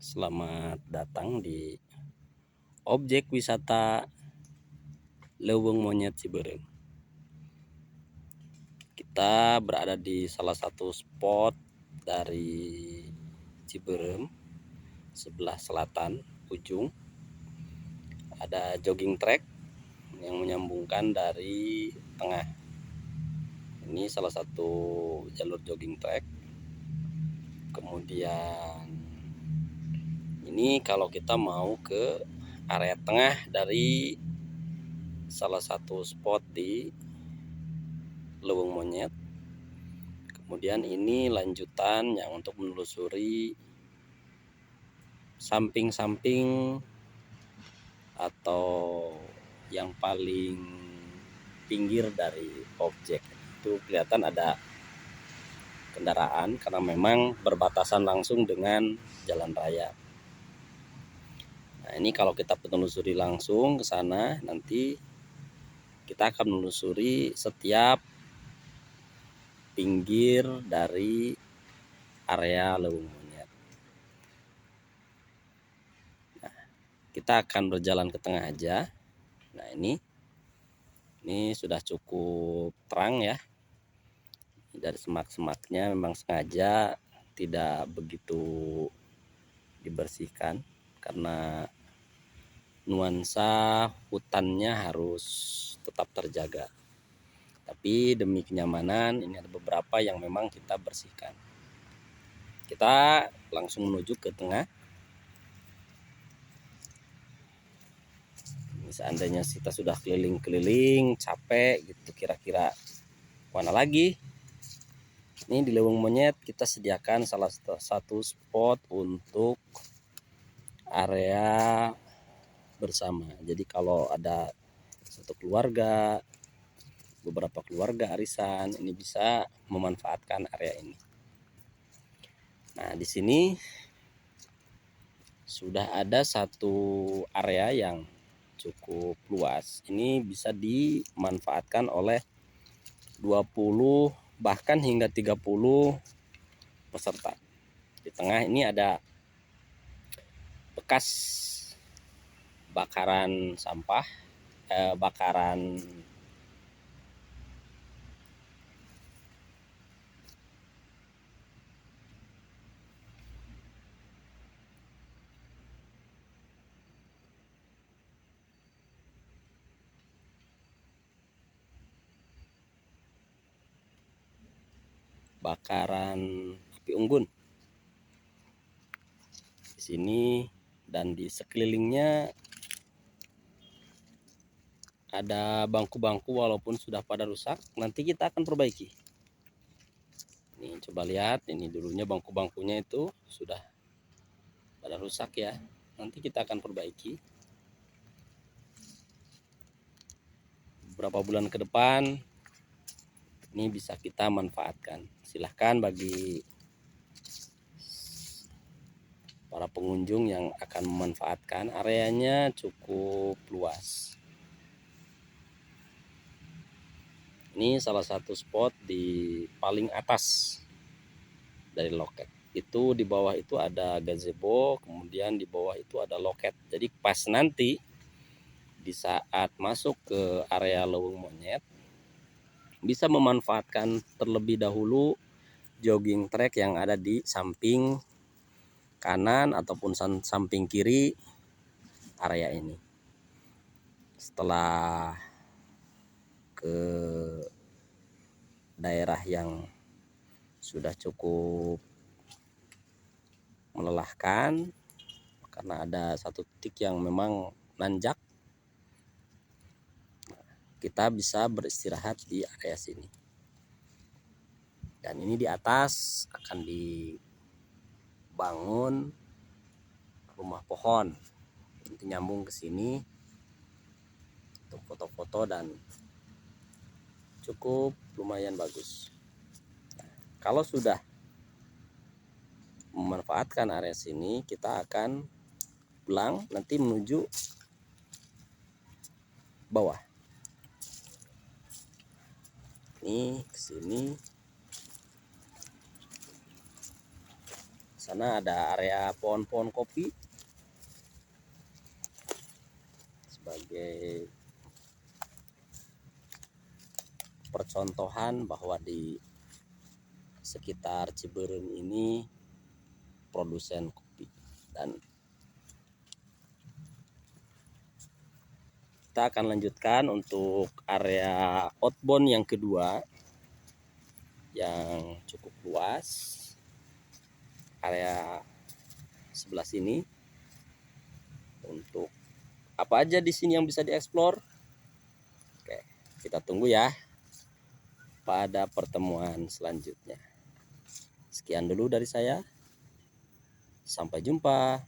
Selamat datang di objek wisata Leuweung Monyet Ciberem. Kita berada di salah satu spot dari Ciberem, sebelah selatan ujung. Ada jogging track yang menyambungkan dari tengah. Ini salah satu jalur jogging track. Kemudian ini kalau kita mau ke area tengah dari salah satu spot di Leuweung Monyet. Kemudian ini lanjutan yang untuk menelusuri samping-samping atau yang paling pinggir dari objek. Itu kelihatan ada kendaraan karena memang berbatasan langsung dengan jalan raya. Nah, ini kalau kita menelusuri langsung ke sana, nanti kita akan menelusuri setiap pinggir dari area Leuweung Monyet. Nah, kita akan berjalan ke tengah aja. Nah, ini sudah cukup terang ya. Dari semak-semaknya memang sengaja tidak begitu dibersihkan karena nuansa hutannya harus tetap terjaga. Tapi demi kenyamanan ini ada beberapa yang memang kita bersihkan. Kita langsung menuju ke tengah. Seandainya kita sudah keliling-keliling capek gitu, kira-kira mana lagi. Ini di Leuweung Monyet kita sediakan salah satu spot untuk area bersama. Jadi kalau ada satu keluarga, beberapa keluarga arisan, ini bisa memanfaatkan area ini. Nah, di sini sudah ada satu area yang cukup luas. Ini bisa dimanfaatkan oleh 20 bahkan hingga 30 peserta. Di tengah ini ada bekas bakaran sampah, bakaran api unggun di sini, dan di sekelilingnya ada bangku-bangku walaupun sudah pada rusak, nanti kita akan perbaiki. Ini coba lihat, ini dulunya bangku-bangkunya itu sudah pada rusak ya, nanti kita akan perbaiki. Beberapa bulan ke depan ini bisa kita manfaatkan. Silahkan bagi para pengunjung yang akan memanfaatkan, areanya cukup luas. Ini salah satu spot di paling atas dari loket. Itu di bawah itu ada gazebo, kemudian di bawah itu ada loket. Jadi pas nanti di saat masuk ke area Leuweung Monyet bisa memanfaatkan terlebih dahulu jogging track yang ada di samping kanan ataupun samping kiri area ini. Setelah ke daerah yang sudah cukup melelahkan karena ada satu titik yang memang nanjak, kita bisa beristirahat di area sini. Dan ini di atas akan dibangun rumah pohon, nanti nyambung ke sini untuk foto-foto dan cukup lumayan bagus. Kalau sudah memanfaatkan area sini, kita akan pulang nanti menuju bawah. Ini ke sini sana ada area pohon-pohon kopi sebagai percontohan bahwa di sekitar Ciberem ini produsen kopi. Dan kita akan lanjutkan untuk area outbound yang kedua yang cukup luas, area sebelah sini. Untuk apa aja di sini yang bisa dieksplor, oke, kita tunggu ya pada pertemuan selanjutnya. Sekian dulu dari saya, sampai jumpa.